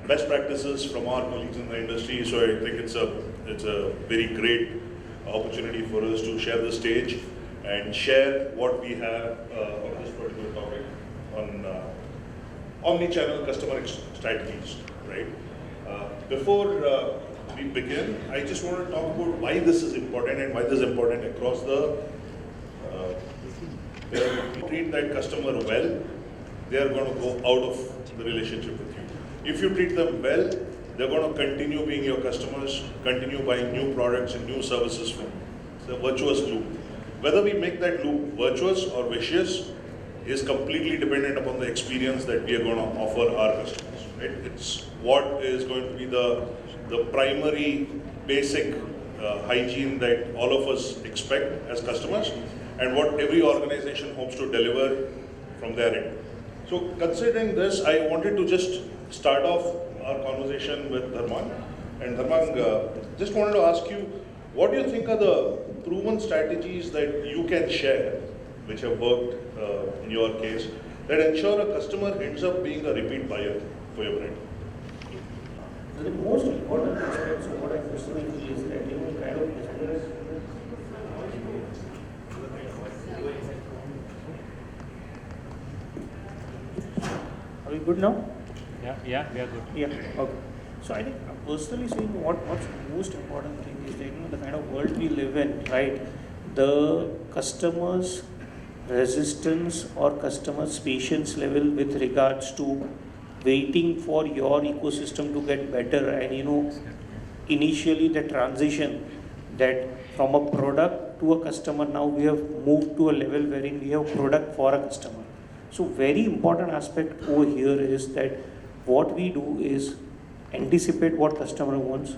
best practices from our colleagues in the industry. So I think it's a very great opportunity for us to share the stage and share what we have on this particular topic on omni-channel customer strategies, right? Before we begin, I just want to talk about why this is important and why this is important across the if you treat that customer well, they are going to go out of the relationship with you. If you treat them well, they're going to continue being your customers, continue buying new products and new services from you. It's a virtuous loop. Whether we make that loop virtuous or vicious is completely dependent upon the experience that we are going to offer our customers. Right? It's what is going to be the primary basic hygiene that all of us expect as customers, and what every organization hopes to deliver from their end. So considering this, I wanted to just start off our conversation with Dharmang. And Dharmang, just wanted to ask you, what do you think are the proven strategies that you can share, which have worked in your case, that ensure a customer ends up being a repeat buyer for your brand? The most important aspects of what I personally feel is that kind of business. Are we good now? Yeah, we are good. Yeah, okay. So I think personally saying what's the most important thing is that the kind of world we live in, right? The customers' resistance or customers' patience level with regards to waiting for your ecosystem to get better, and initially the transition that from a product to a customer, now we have moved to a level wherein we have product for a customer. So very important aspect over here is that what we do is anticipate what customer wants,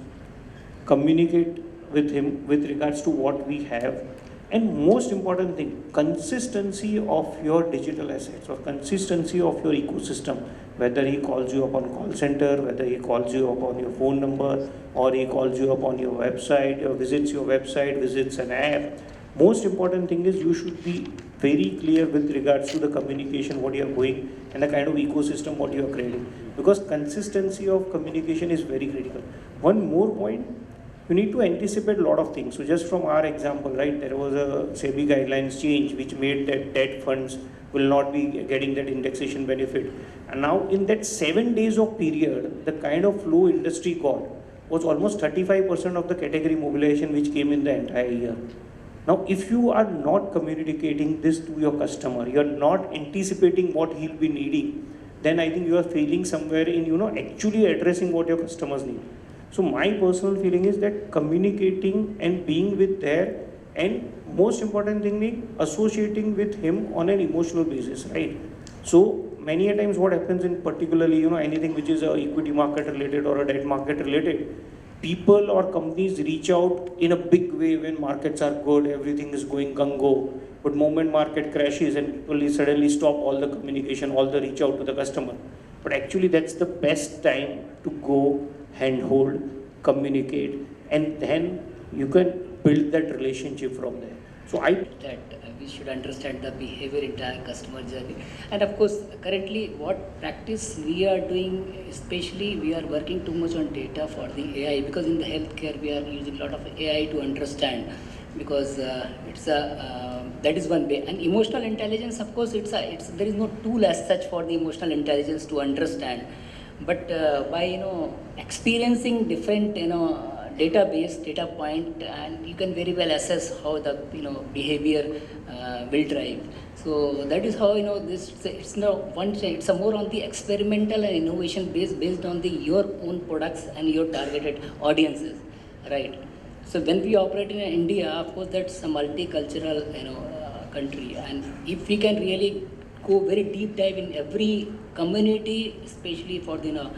communicate with him with regards to what we have, and most important thing, consistency of your digital assets or consistency of your ecosystem, whether he calls you up on call center, whether he calls you up on your phone number, or he calls you up on your website, or visits your website, visits an app. Most important thing is you should be very clear with regards to the communication, what you are going, and the kind of ecosystem what you are creating. Because consistency of communication is very critical. One more point, you need to anticipate a lot of things. So just from our example, right, there was a SEBI guidelines change which made that debt funds will not be getting that indexation benefit. And now in that 7 days of period, the kind of flow industry got was almost 35% of the category mobilization which came in the entire year. Now, if you are not communicating this to your customer, you are not anticipating what he'll be needing, then I think you are failing somewhere in, actually addressing what your customers need. So my personal feeling is that communicating and being with there, and most important thing is associating with him on an emotional basis, right? So many a times what happens in particularly, anything which is a equity market related or a debt market related, people or companies reach out in a big way when markets are good, everything is going gung-ho. But moment market crashes and people suddenly stop all the communication, all the reach out to the customer. But actually that's the best time to go handhold, communicate, and then you can build that relationship from there. So that we should understand the behavior entire customer journey, and of course currently what practice we are doing, especially we are working too much on data for the AI, because in the healthcare we are using a lot of AI to understand, because it's a that is one way. And emotional intelligence, of course, it's there is no tool as such for the emotional intelligence to understand, but by experiencing different database, data point, and you can very well assess how the behavior will drive. So that is how it's not one thing. It's a more on the experimental and innovation based on your own products and your targeted audiences, right? So when we operate in India, of course, that's a multicultural country, and if we can really go very deep dive in every community, especially for the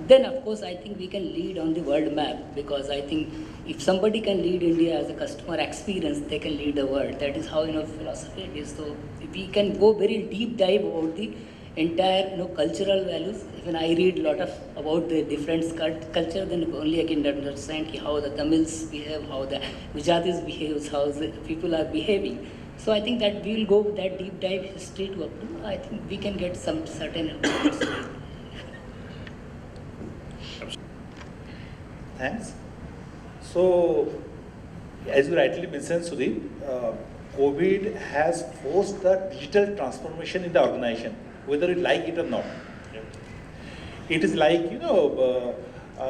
then of course I think we can lead on the world map, because I think if somebody can lead India as a customer experience, they can lead the world. That is how philosophy it is. So if we can go very deep dive about the entire cultural values. When I read a lot of about the different culture, then only I can understand how the Tamils behave, how the Gujaratis behave, how the people are behaving. So I think that we will go with that deep dive history to up to, I think we can get some certain Thanks. So, as you rightly mentioned, Sundeep, COVID has forced the digital transformation in the organization, whether you like it or not. It is like,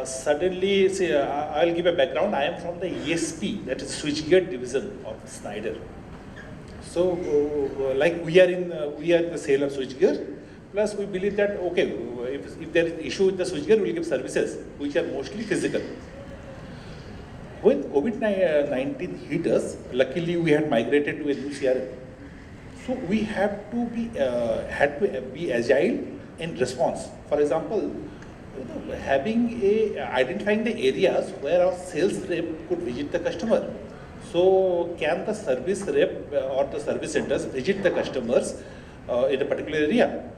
suddenly, say, I'll give a background. I am from the ESP, that is switchgear division of Schneider. So, like we are the sale of switchgear. Plus, we believe that okay, if there is issue with the switchgear, we will give services which are mostly physical. When COVID-19 hit us, luckily we had migrated to a new CRM. So we had to be agile in response. For example, identifying the areas where our sales rep could visit the customer. So can the service rep or the service centers visit the customers in a particular area?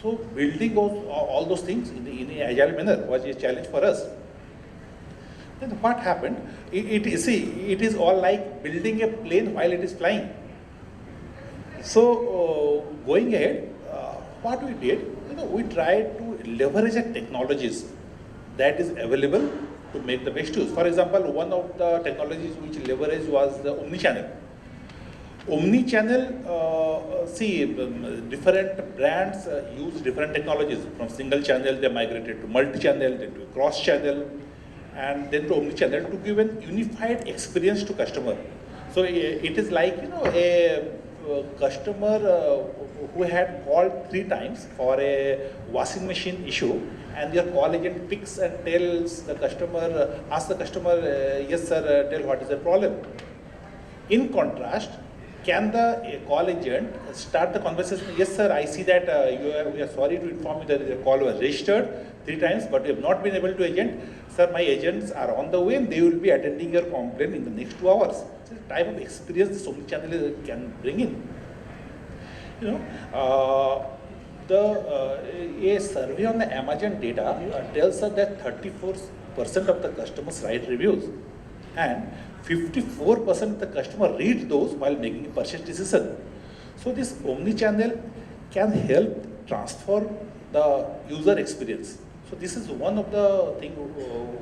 So building all those things in an agile manner was a challenge for us. Then what happened? It is all like building a plane while it is flying. So going ahead, what we did, we tried to leverage the technologies that is available to make the best use. For example, one of the technologies which leveraged was the Omni channel. Omni channel, different brands use different technologies. From single channel, they migrated to multi-channel, then to cross-channel, and then to Omni channel to give an unified experience to customer. So it is like, a customer who had called 3 times for a washing machine issue, and your call agent picks and tells the customer, asks the customer, yes sir, tell what is the problem. In contrast, can the call agent start the conversation? Yes sir, I see that we are sorry to inform you that the call was registered 3 times, but we have not been able to agent. Sir, my agents are on the way and they will be attending your complaint in the next 2 hours. It's the type of experience this Omni channel can bring in. A survey on the Amazon data tells us that 34% of the customers write reviews and 54% of the customer read those while making a purchase decision. So this omni-channel can help transform the user experience. So this is one of the things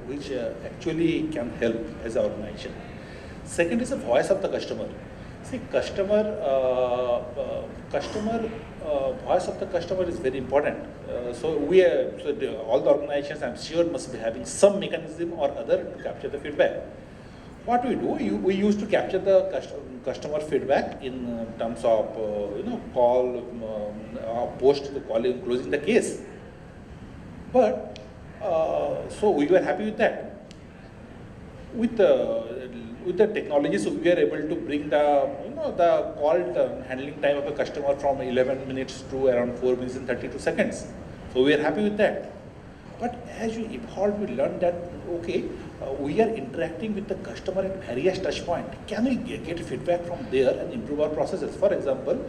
which actually can help as an organization. Second is the voice of the customer. See, voice of the customer is very important. All the organizations, I'm sure, must be having some mechanism or other to capture the feedback. What we do, we used to capture the customer feedback in terms of call, post the call, closing the case. But so we were happy with that. With the technology, so we are able to bring the call handling time of a customer from 11 minutes to around 4 minutes and 32 seconds. So we are happy with that. But as you evolve, we learn that okay, we are interacting with the customer at various touch points. Can we get feedback from there and improve our processes? For example,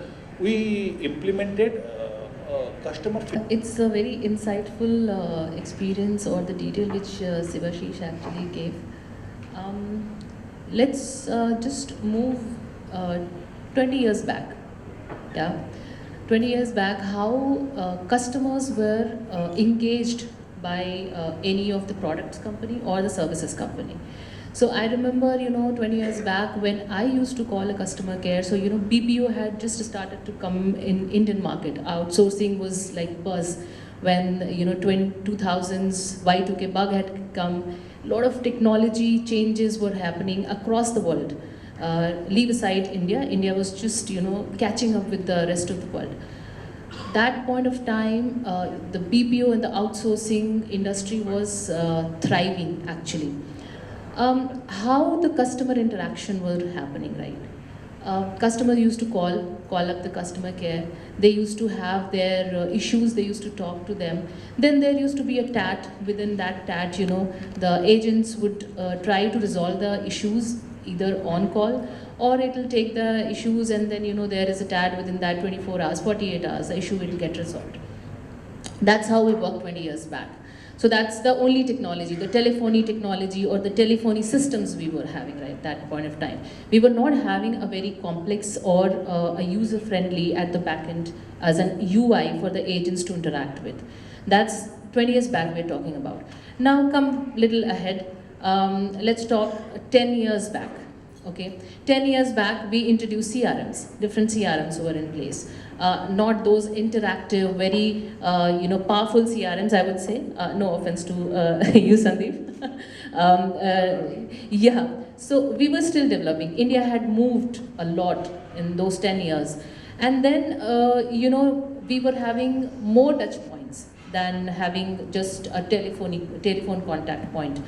we implemented customer feedback. It's a very insightful experience or the detail which Sibasish actually gave. Let's just move 20 years back. Yeah, 20 years back, how customers were engaged by any of the products company or the services company. So I remember, 20 years back when I used to call a customer care, so, BPO had just started to come in Indian market. Outsourcing was like buzz when, 2000s Y2K bug had come. A lot of technology changes were happening across the world. Leave aside India. India was just, catching up with the rest of the world. That point of time, the BPO and the outsourcing industry was thriving actually. How the customer interaction were happening, right? Customers used to call up the customer care. They used to have their issues, they used to talk to them. Then there used to be a TAT. Within that TAT, the agents would try to resolve the issues either on call, or it will take the issues and then there is a TAT within that 24 hours, 48 hours, the issue will get resolved. That's how we worked 20 years back. So that's the only technology, the telephony technology or the telephony systems we were having right at that point of time. We were not having a very complex or a user-friendly at the back end as an UI for the agents to interact with. That's 20 years back we're talking about. Now come little ahead. Let's talk 10 years back. Okay, 10 years back we introduced CRMs. Different CRMs were in place. Not those interactive, very powerful CRMs, I would say. No offense to you, Sundeep. Yeah, so we were still developing. India had moved a lot in those 10 years. And then, we were having more touch points than having just a telephone contact point.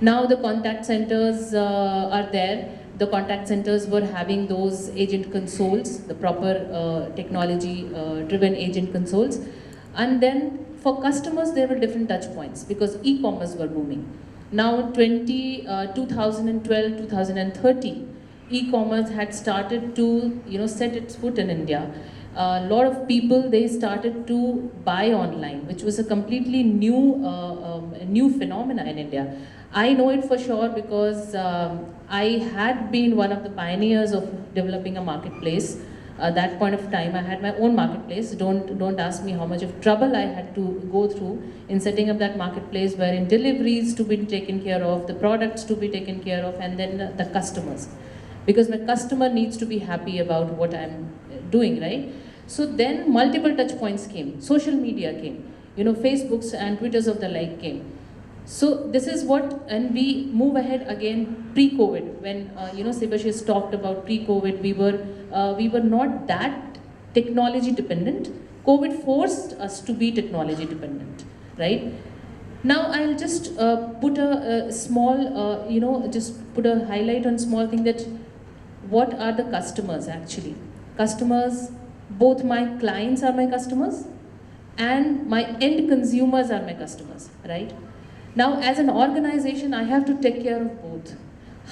Now the contact centers are there. The contact centers were having those agent consoles, the proper technology-driven agent consoles. And then for customers, there were different touch points because e-commerce were booming. Now 2012, 2030, e-commerce had started to set its foot in India. A lot of people, they started to buy online, which was a completely new phenomena in India. I know it for sure because I had been one of the pioneers of developing a marketplace. At that point of time, I had my own marketplace. Don't ask me how much of trouble I had to go through in setting up that marketplace, wherein deliveries to be taken care of, the products to be taken care of, and then the customers. Because my customer needs to be happy about what I'm doing, right? So then multiple touch points came. Social media came. Facebooks and Twitters of the like came. So this is what, and we move ahead again pre-COVID. When Sibasish talked about pre-COVID, we were not that technology dependent. COVID forced us to be technology dependent, right? Now I'll just put a small, just put a highlight on small thing that what are the customers actually? Customers, both my clients are my customers and my end consumers are my customers, right? Now, as an organization, I have to take care of both.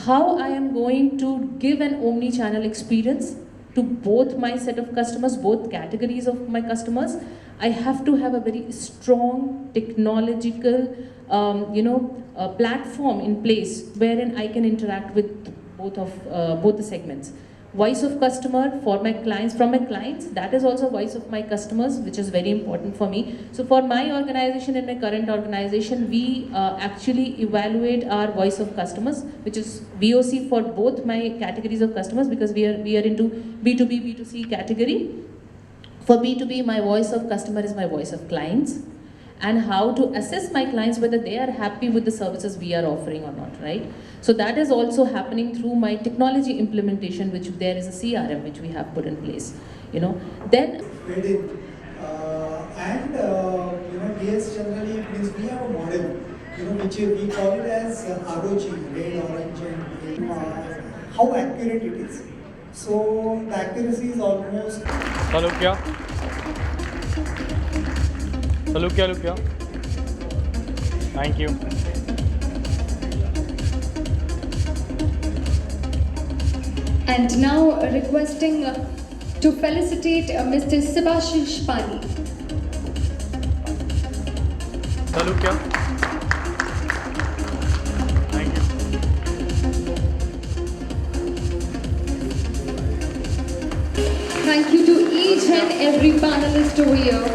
How I am going to give an omni-channel experience to both my set of customers, both categories of my customers, I have to have a very strong technological, platform in place wherein I can interact with both the segments. Voice of customer for my clients, from my clients, that is also voice of my customers, which is very important for me. So for my organization and my current organization, we actually evaluate our voice of customers, which is VOC for both my categories of customers, because we are into B2B, B2C category. For B2B, my voice of customer is my voice of clients, and how to assess my clients whether they are happy with the services we are offering or not, right? So that is also happening through my technology implementation, which there is a CRM which we have put in place, Then fed in, DS generally it means we have a model, which we call it as ROG, red, orange, and green, how accurate it is. So the accuracy is almost. Look here. Thank you. And now requesting to felicitate Mr. Sibasish Pani. Look here. Thank you. Thank you to each and every panelist over here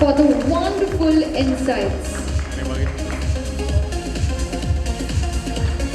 for the wonderful insights.